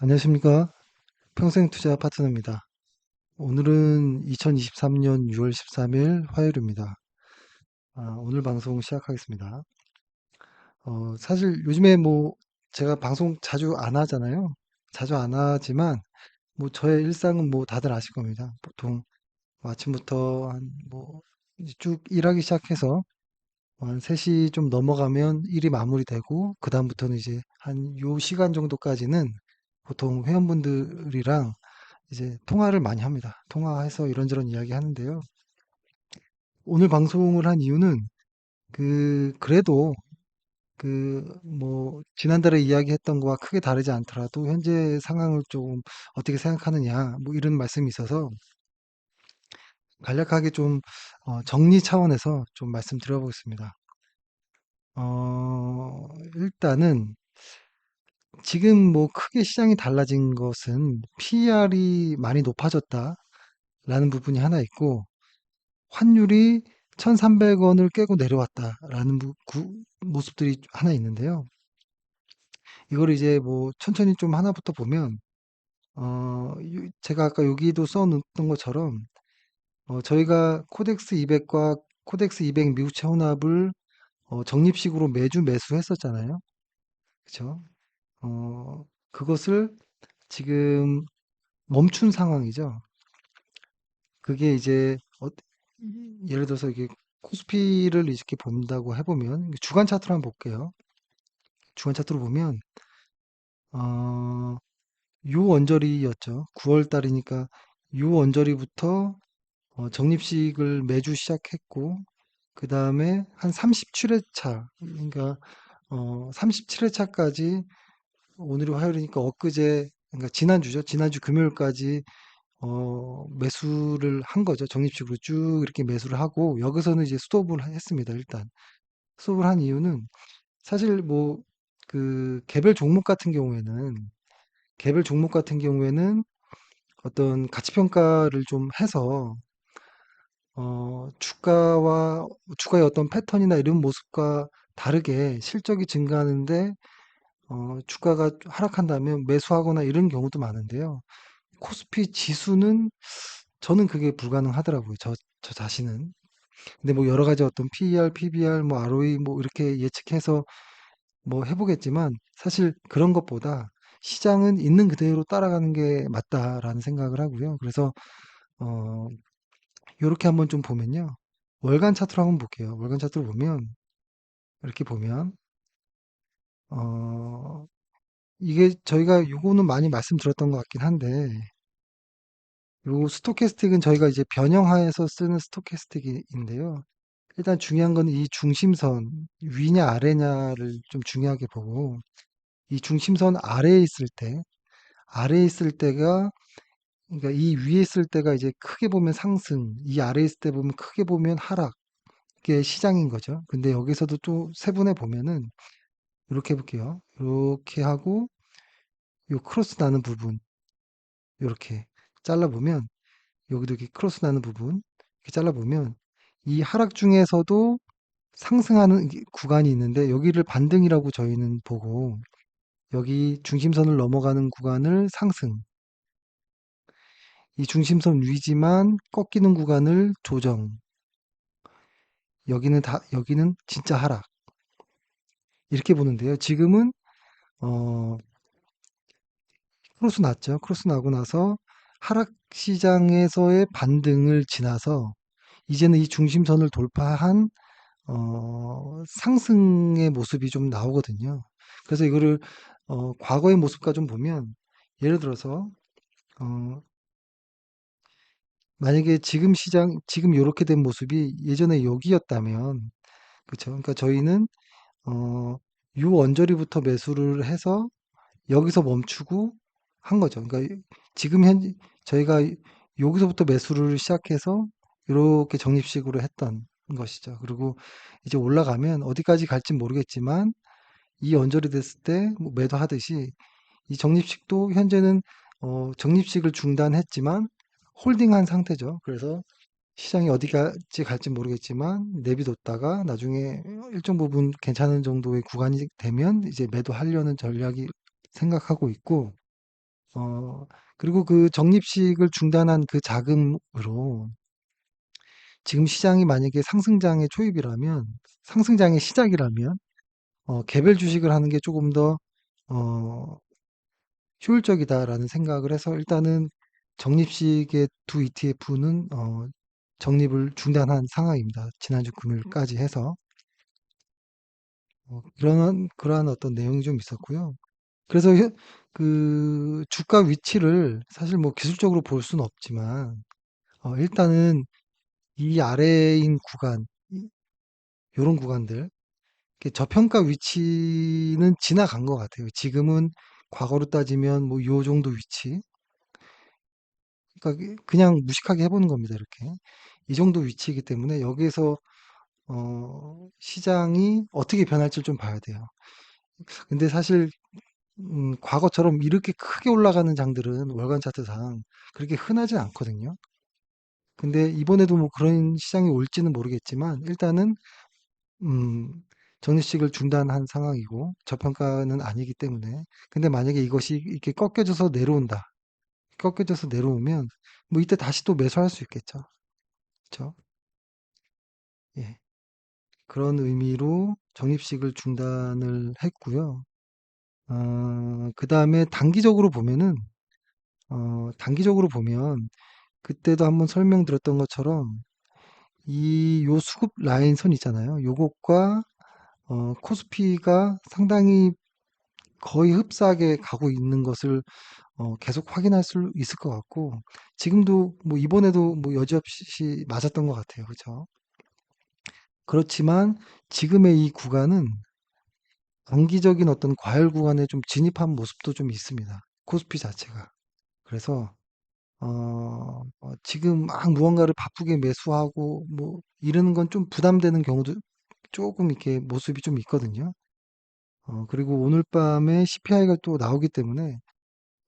안녕하십니까. 평생투자 파트너입니다. 오늘은 2023년 6월 13일 화요일입니다. 오늘 방송 시작하겠습니다. 사실 요즘에 뭐 제가 방송 자주 안 하잖아요. 자주 안 하지만 뭐 저의 일상은 뭐 다들 아실 겁니다. 보통 뭐 아침부터 한 뭐 쭉 일하기 시작해서 한 3시 좀 넘어가면 일이 마무리되고 그다음부터는 이제 한 요 시간 정도까지는 보통 회원분들이랑 이제 통화를 많이 합니다. 통화해서 이런저런 이야기 하는데요. 오늘 방송을 한 이유는 그래도 뭐 지난달에 이야기했던 거와 크게 다르지 않더라도 현재 상황을 좀 어떻게 생각하느냐 뭐 이런 말씀이 있어서 간략하게 좀 정리 차원에서 좀 말씀드려보겠습니다. 일단은 지금 뭐 크게 시장이 달라진 것은 PER이 많이 높아졌다라는 부분이 하나 있고 환율이 1,300원을 깨고 내려왔다라는 모습들이 하나 있는데요. 이걸 이제 뭐 천천히 좀 하나부터 보면, 제가 아까 여기도 써놓던 것처럼, 저희가 코덱스 200과 코덱스 200 미국채 혼합을 적립식으로 매주 매수했었잖아요. 그쵸? 그것을 지금 멈춘 상황이죠. 그게 이제, 예를 들어서 이게 코스피를 이렇게 본다고 해보면, 주간 차트로 한번 볼게요. 주간 차트로 보면, 어, 요 언저리였죠. 9월 달이니까 요 언저리부터 적립식을 매주 시작했고, 그 다음에 한 37회차, 그러니까 37회차까지 오늘이 화요일이니까 엊그제, 그러니까 지난주죠. 지난주 금요일까지 매수를 한 거죠. 적립식으로 쭉 이렇게 매수를 하고, 여기서는 이제 스톱을 했습니다. 일단. 스톱을 한 이유는 사실 뭐 개별 종목 같은 경우에는 어떤 가치 평가를 좀 해서 주가의 어떤 패턴이나 이런 모습과 다르게 실적이 증가하는데 주가가 하락한다면 매수하거나 이런 경우도 많은데요. 코스피 지수는 저는 그게 불가능하더라고요. 저 자신은. 근데 뭐 여러 가지 어떤 PER, PBR, 뭐 ROE 뭐 이렇게 예측해서 뭐 해보겠지만 사실 그런 것보다 시장은 있는 그대로 따라가는 게 맞다라는 생각을 하고요. 그래서 어, 요렇게 한번 좀 보면요. 월간 차트로 한번 볼게요. 월간 차트로 보면 이렇게 보면 어, 이게 저희가 요거는 많이 말씀드렸던 것 같긴 한데 요 스토캐스틱은 저희가 이제 변형하여서 쓰는 스토캐스틱인데요. 일단 중요한 건 이 중심선 위냐 아래냐를 좀 중요하게 보고 이 중심선 아래에 있을 때가 그러니까 이 위에 있을 때가 이제 크게 보면 상승, 이 아래에 있을 때 보면 크게 보면 하락, 이게 시장인 거죠. 근데 여기서도 또 세분해 보면은 이렇게 해볼게요. 이렇게 하고 요 크로스 나는 부분 이렇게 잘라보면 여기도 이렇게 크로스 나는 부분 이렇게 잘라보면 이 하락 중에서도 상승하는 구간이 있는데 여기를 반등이라고 저희는 보고 여기 중심선을 넘어가는 구간을 상승, 이 중심선 위지만 꺾이는 구간을 조정, 여기는 진짜 하락. 이렇게 보는데요. 지금은, 어, 크로스 났죠. 크로스 나고 나서 하락 시장에서의 반등을 지나서 이제는 이 중심선을 돌파한, 상승의 모습이 좀 나오거든요. 그래서 이거를, 과거의 모습과 좀 보면, 예를 들어서, 어, 만약에 지금 요렇게 된 모습이 예전에 여기였다면, 그쵸. 그러니까 저희는 어, 요 언저리부터 매수를 해서 여기서 멈추고 한 거죠. 그러니까 지금 저희가 여기서부터 매수를 시작해서 이렇게 적립식으로 했던 것이죠. 그리고 이제 올라가면 어디까지 갈진 모르겠지만 이 언저리 됐을 때뭐 매도하듯이 이 적립식도 현재는 적립식을 중단했지만 홀딩한 상태죠. 그래서 시장이 어디까지 갈지 모르겠지만 내비뒀다가 나중에 일정 부분 괜찮은 정도의 구간이 되면 이제 매도하려는 전략이 생각하고 있고 어, 그리고 그 적립식을 중단한 그 자금으로 지금 시장이 만약에 상승장의 초입이라면, 상승장의 시작이라면, 개별 주식을 하는 게 조금 더, 어, 효율적이다라는 생각을 해서 일단은 적립식의 두 ETF는, 적립을 중단한 상황입니다. 지난주 금요일까지 해서. 그러한 어떤 내용이 좀 있었고요. 그래서 그 주가 위치를 사실 뭐 기술적으로 볼 수는 없지만, 일단은 이 아래인 구간, 요런 구간들, 이렇게 저평가 위치는 지나간 것 같아요. 지금은 과거로 따지면 뭐 요 정도 위치. 그러니까 그냥 무식하게 해보는 겁니다. 이렇게. 이 정도 위치이기 때문에 여기에서 시장이 어떻게 변할지 좀 봐야 돼요. 근데 사실 과거처럼 이렇게 크게 올라가는 장들은 월간 차트상 그렇게 흔하지 않거든요. 근데 이번에도 뭐 그런 시장이 올지는 모르겠지만 일단은 음, 적립식을 중단한 상황이고 저평가는 아니기 때문에 근데 만약에 이것이 이렇게 꺾여져서 내려온다. 꺾여져서 내려오면 뭐 이때 다시 또 매수할 수 있겠죠. 그렇죠? 예. 그런 의미로 적립식을 중단을 했고요. 그다음에 단기적으로 보면 그때도 한번 설명드렸던 것처럼 이 요 수급 라인 선 있잖아요. 요것과 코스피가 상당히 거의 흡사하게 가고 있는 것을 계속 확인할 수 있을 것 같고 지금도 뭐 이번에도 뭐 여지없이 맞았던 것 같아요. 그렇죠? 그렇지만 지금의 이 구간은 단기적인 어떤 과열 구간에 좀 진입한 모습도 좀 있습니다. 코스피 자체가. 그래서 지금 막 무언가를 바쁘게 매수하고 뭐 이러는 건 좀 부담되는 경우도 조금 이렇게 모습이 좀 있거든요. 그리고 오늘 밤에 CPI가 또 나오기 때문에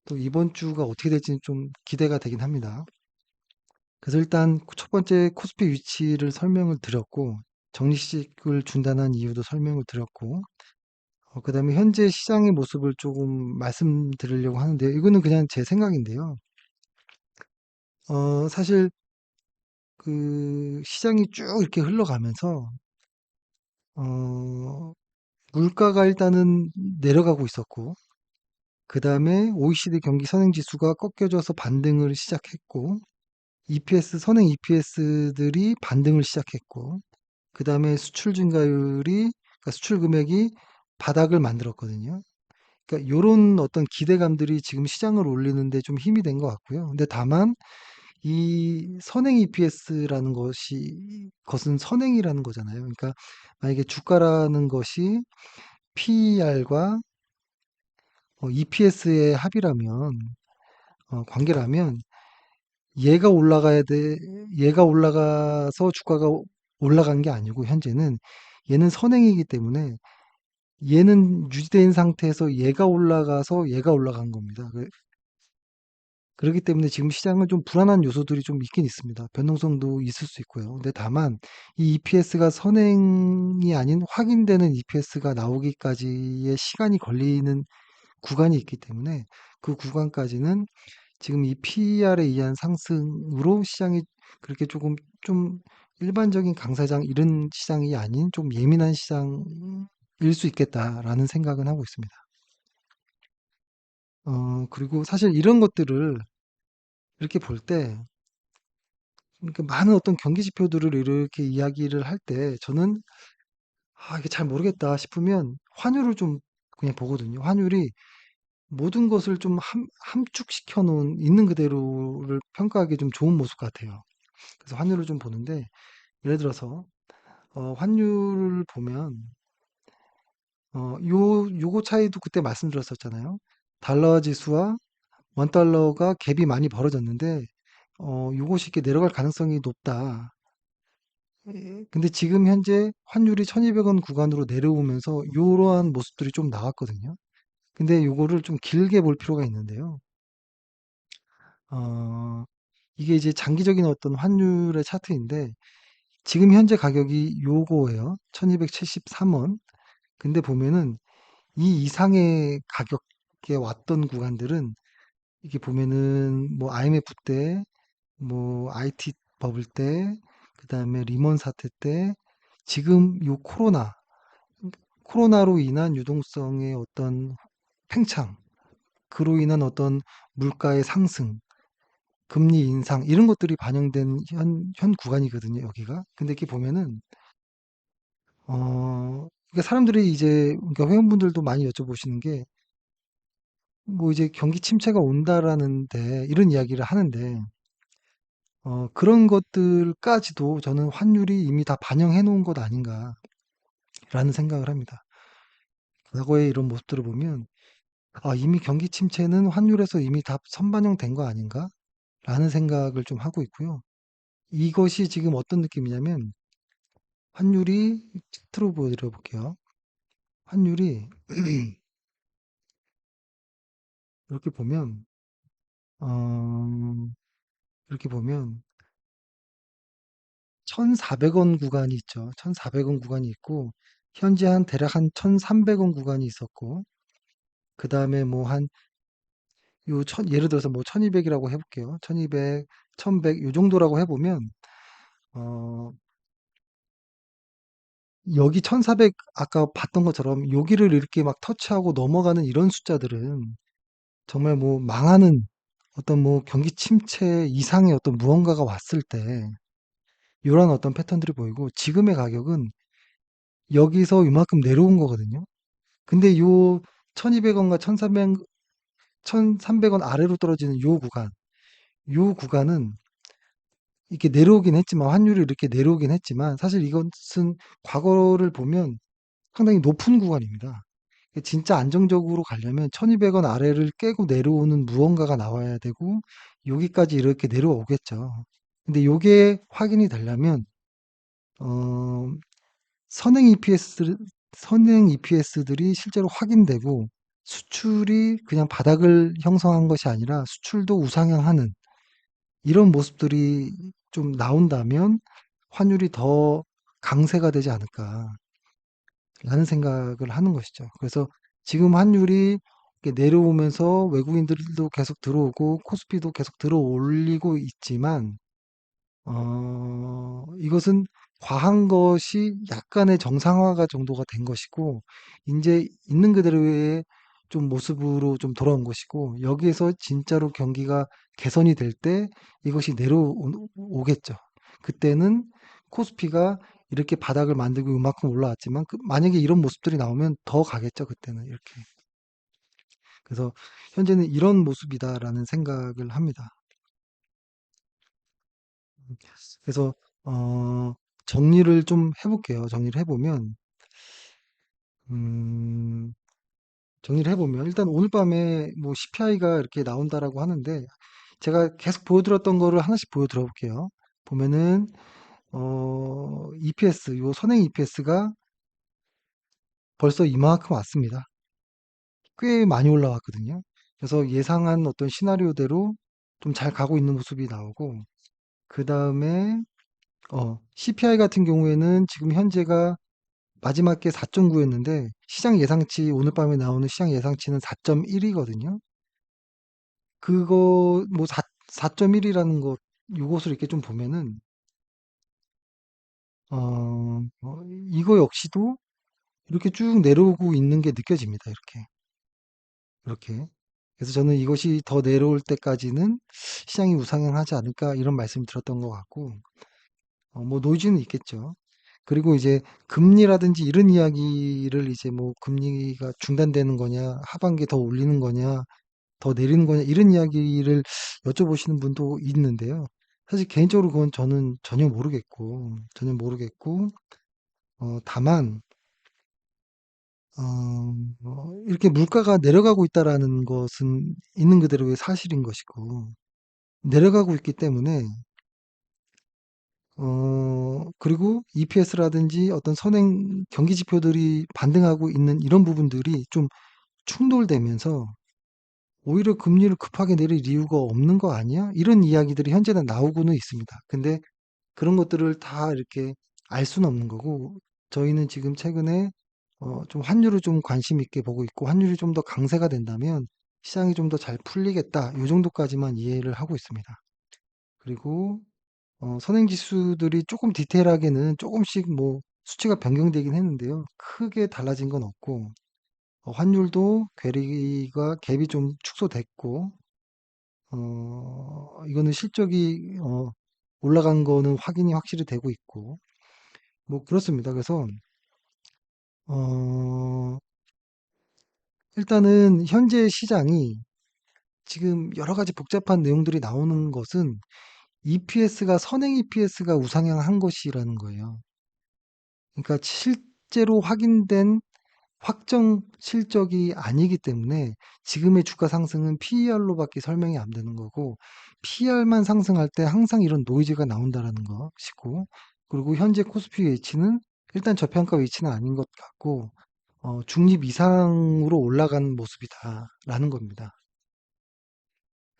또 이번 주가 어떻게 될지 좀 기대가 되긴 합니다. 그래서 일단 첫 번째 코스피 위치를 설명을 드렸고, 적립식을 중단한 이유도 설명을 드렸고, 그다음에 현재 시장의 모습을 조금 말씀드리려고 하는데요. 이거는 그냥 제 생각인데요. 사실 그 시장이 쭉 이렇게 흘러가면서 어, 물가가 일단은 내려가고 있었고, 그다음에 OECD 경기 선행 지수가 꺾여져서 반등을 시작했고, EPS 선행 EPS들이 반등을 시작했고, 그다음에 수출 증가율이 그러니까 수출 금액이 바닥을 만들었거든요. 그러니까 요런 어떤 기대감들이 지금 시장을 올리는데 좀 힘이 된 것 같고요. 근데 다만 이 선행 EPS라는 것은 선행이라는 거잖아요. 그러니까 만약에 주가라는 것이 PER과 EPS의 합이라면, 관계라면 얘가 올라가야 돼. 얘가 올라가서 주가가 올라간 게 아니고 현재는 얘는 선행이기 때문에 얘는 유지된 상태에서 얘가 올라가서 얘가 올라간 겁니다. 그렇기 때문에 지금 시장은 좀 불안한 요소들이 좀 있긴 있습니다. 변동성도 있을 수 있고요. 근데 다만 이 EPS가 선행이 아닌 확인되는 EPS가 나오기까지의 시간이 걸리는 구간이 있기 때문에 그 구간까지는 지금 이 PER에 의한 상승으로 시장이 그렇게 조금 좀 일반적인 강사장 이런 시장이 아닌 좀 예민한 시장일 수 있겠다라는 생각은 하고 있습니다. 그리고 사실 이런 것들을 이렇게 볼 때, 그러니까 많은 어떤 경기 지표들을 이렇게 이야기를 할 때, 저는, 이게 잘 모르겠다 싶으면 환율을 좀 그냥 보거든요. 환율이 모든 것을 좀 함축시켜 놓은, 있는 그대로를 평가하기 좀 좋은 모습 같아요. 그래서 환율을 좀 보는데, 예를 들어서, 환율을 보면, 요거 차이도 그때 말씀드렸었잖아요. 달러 지수와 원 달러가 갭이 많이 벌어졌는데, 요것이 이렇게 내려갈 가능성이 높다. 예, 근데 지금 현재 환율이 1200원 구간으로 내려오면서 이러한 모습들이 좀 나왔거든요. 근데 요거를 좀 길게 볼 필요가 있는데요. 어, 이게 이제 장기적인 어떤 환율의 차트인데 지금 현재 가격이 요거예요. 1273원. 근데 보면은 이 이상의 가격에 왔던 구간들은 이게 보면은 뭐 IMF 때, 뭐 IT 버블 때, 그다음에 리먼 사태 때, 지금 요 코로나로 인한 유동성의 어떤 팽창, 그로 인한 어떤 물가의 상승, 금리 인상 이런 것들이 반영된 현 구간이거든요, 여기가. 근데 이렇게 보면은 그러니까 사람들이 이제 그러니까 회원분들도 많이 여쭤보시는 게 뭐 이제 경기 침체가 온다라는데 이런 이야기를 하는데 그런 것들까지도 저는 환율이 이미 다 반영해 놓은 것 아닌가라는 생각을 합니다. 과거의 이런 모습들을 보면 이미 경기 침체는 환율에서 이미 다 선반영된 거 아닌가라는 생각을 좀 하고 있고요. 이것이 지금 어떤 느낌이냐면 환율이 차트로 보여드려 볼게요. 환율이 이렇게 보면 어, 이렇게 보면 1,400원 구간이 있죠. 1,400원 구간이 있고 현재 한 대략 한 1,300원 구간이 있었고 그다음에 뭐 한 예를 들어서 뭐 1,200이라고 해볼게요. 1,200, 1,100 요 정도라고 해보면 어, 여기 1,400 아까 봤던 것처럼 여기를 이렇게 막 터치하고 넘어가는 이런 숫자들은 정말 뭐 망하는 어떤 뭐 경기 침체 이상의 어떤 무언가가 왔을 때 이런 어떤 패턴들이 보이고 지금의 가격은 여기서 이만큼 내려온 거거든요. 근데 요 1200원과 1300원 아래로 떨어지는 요 구간은 이렇게 내려오긴 했지만, 환율이 이렇게 내려오긴 했지만, 사실 이것은 과거를 보면 상당히 높은 구간입니다. 진짜 안정적으로 가려면 1200원 아래를 깨고 내려오는 무언가가 나와야 되고, 여기까지 이렇게 내려오겠죠. 근데 요게 확인이 되려면, 어, 선행 EPS, 선행 EPS들이 실제로 확인되고 수출이 그냥 바닥을 형성한 것이 아니라 수출도 우상향하는 이런 모습들이 좀 나온다면 환율이 더 강세가 되지 않을까라는 생각을 하는 것이죠. 그래서 지금 환율이 이렇게 내려오면서 외국인들도 계속 들어오고 코스피도 계속 들어 올리고 있지만 이것은 과한 것이 약간의 정상화가 정도가 된 것이고, 이제 있는 그대로의 좀 모습으로 좀 돌아온 것이고, 여기에서 진짜로 경기가 개선이 될 때 이것이 내려오겠죠. 그때는 코스피가 이렇게 바닥을 만들고 이만큼 올라왔지만, 만약에 이런 모습들이 나오면 더 가겠죠, 그때는 이렇게. 그래서 현재는 이런 모습이다라는 생각을 합니다. 그래서 정리를 좀 해볼게요. 음, 정리를 해보면 일단 오늘 밤에 뭐 CPI가 이렇게 나온다라고 하는데 제가 계속 보여드렸던 거를 하나씩 보여드려 볼게요. 보면은 EPS 요 선행 EPS가 벌써 이만큼 왔습니다. 꽤 많이 올라왔거든요. 그래서 예상한 어떤 시나리오대로 좀 잘 가고 있는 모습이 나오고 그 다음에 CPI 같은 경우에는 지금 현재가 마지막 게 4.9였는데 시장 예상치 오늘 밤에 나오는 시장 예상치는 4.1이거든요. 그거 뭐 4.1이라는 것 요것을 이렇게 좀 보면은 이거 역시도 이렇게 쭉 내려오고 있는 게 느껴집니다. 이렇게. 그래서 저는 이것이 더 내려올 때까지는 시장이 우상향하지 않을까 이런 말씀 드렸던 것 같고 뭐 노이즈는 있겠죠. 그리고 이제 금리라든지 이런 이야기를 이제 뭐 금리가 중단되는 거냐, 하반기에 더 올리는 거냐, 더 내리는 거냐, 이런 이야기를 여쭤보시는 분도 있는데요. 사실 개인적으로 그건 저는 전혀 모르겠고, 다만, 이렇게 물가가 내려가고 있다라는 것은 있는 그대로의 사실인 것이고, 내려가고 있기 때문에 그리고 EPS라든지 어떤 선행 경기 지표들이 반등하고 있는 이런 부분들이 좀 충돌되면서 오히려 금리를 급하게 내릴 이유가 없는 거 아니야? 이런 이야기들이 현재는 나오고는 있습니다. 근데 그런 것들을 다 이렇게 알 수는 없는 거고, 저희는 지금 최근에 좀 환율을 좀 관심 있게 보고 있고, 환율이 좀 더 강세가 된다면 시장이 좀 더 잘 풀리겠다. 이 정도까지만 이해를 하고 있습니다. 그리고 선행지수들이 조금 디테일하게는 조금씩 뭐 수치가 변경되긴 했는데요. 크게 달라진 건 없고 환율도 괴리가 갭이 좀 축소됐고 이거는 실적이 올라간 거는 확인이 확실히 되고 있고 뭐 그렇습니다. 그래서 어, 일단은 현재 시장이 지금 여러 가지 복잡한 내용들이 나오는 것은 EPS가 선행 EPS가 우상향한 것이라는 거예요. 그러니까 실제로 확인된 확정 실적이 아니기 때문에 지금의 주가 상승은 PER로밖에 설명이 안 되는 거고 PER만 상승할 때 항상 이런 노이즈가 나온다라는 것이고 그리고 현재 코스피 위치는 일단 저평가 위치는 아닌 것 같고 중립 이상으로 올라간 모습이다라는 겁니다.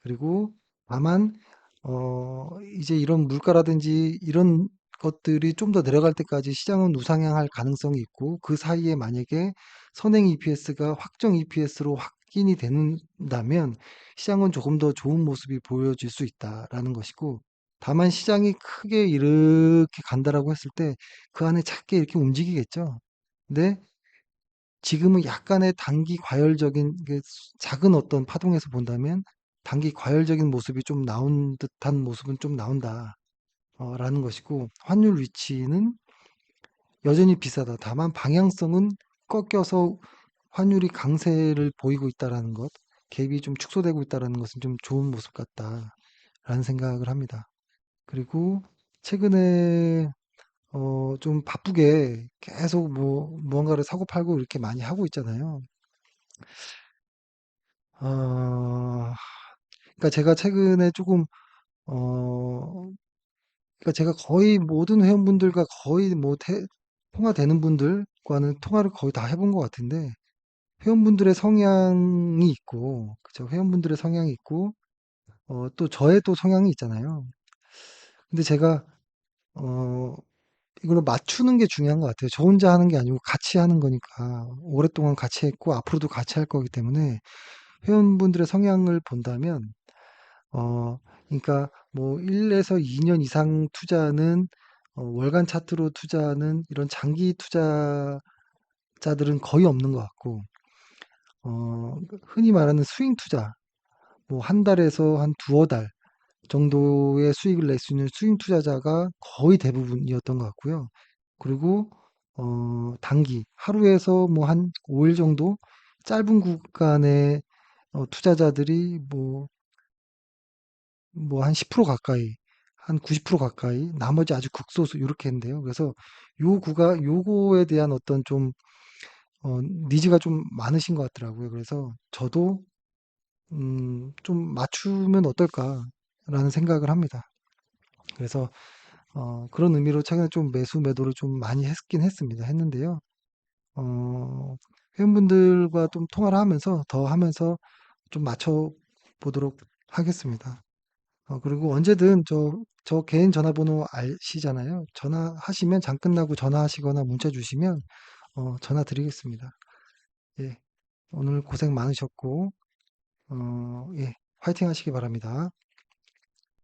그리고 다만 이제 이런 물가라든지 이런 것들이 좀 더 내려갈 때까지 시장은 우상향할 가능성이 있고 그 사이에 만약에 선행 EPS가 확정 EPS로 확인이 된다면 시장은 조금 더 좋은 모습이 보여질 수 있다라는 것이고 다만 시장이 크게 이렇게 간다라고 했을 때 그 안에 작게 이렇게 움직이겠죠. 근데 지금은 약간의 단기 과열적인 작은 어떤 파동에서 본다면 단기 과열적인 모습이 좀 나온 듯한 모습은 좀 나온다. 라는 것이고 환율 위치는 여전히 비싸다. 다만 방향성은 꺾여서 환율이 강세를 보이고 있다라는 것, 갭이 좀 축소되고 있다라는 것은 좀 좋은 모습 같다라는 생각을 합니다. 그리고 최근에 좀 바쁘게 계속 뭐 무언가를 사고 팔고 이렇게 많이 하고 있잖아요. 어, 그러니까 제가 최근에 조금 어, 그러니까 제가 거의 모든 회원분들과 거의 뭐 통화되는 분들과는 통화를 거의 다 해본 것 같은데 회원분들의 성향이 있고, 그죠? 회원분들의 성향이 있고, 또 저의 또 성향이 있잖아요. 근데 제가 어, 이걸로 맞추는 게 중요한 것 같아요. 저 혼자 하는 게 아니고 같이 하는 거니까 오랫동안 같이 했고 앞으로도 같이 할 거기 때문에 회원분들의 성향을 본다면 그러니까 뭐 1에서 2년 이상 투자는 월간 차트로 투자하는 이런 장기 투자자들은 거의 없는 것 같고 흔히 말하는 스윙 투자 뭐 한 달에서 한 두어 달 정도의 수익을 낼 수 있는 스윙 투자자가 거의 대부분이었던 것 같고요. 그리고 단기 하루에서 뭐 한 5일 정도 짧은 구간의 투자자들이 뭐 한 10% 가까이, 한 90% 가까이, 나머지 아주 극소수 이렇게 했는데요. 그래서 요거에 대한 어떤 좀 니즈가 좀 많으신 것 같더라고요. 그래서 저도 좀 맞추면 어떨까라는 생각을 합니다. 그래서 그런 의미로 최근에 좀 매수 매도를 좀 많이 했긴 했는데요. 어, 회원분들과 좀 통화를 하면서 더 하면서 좀 맞춰 보도록 하겠습니다. 그리고 언제든 저 개인 전화번호 아시잖아요. 전화하시면 장 끝나고 전화하시거나 문자 주시면 전화 드리겠습니다. 예, 오늘 고생 많으셨고 예, 화이팅 하시기 바랍니다.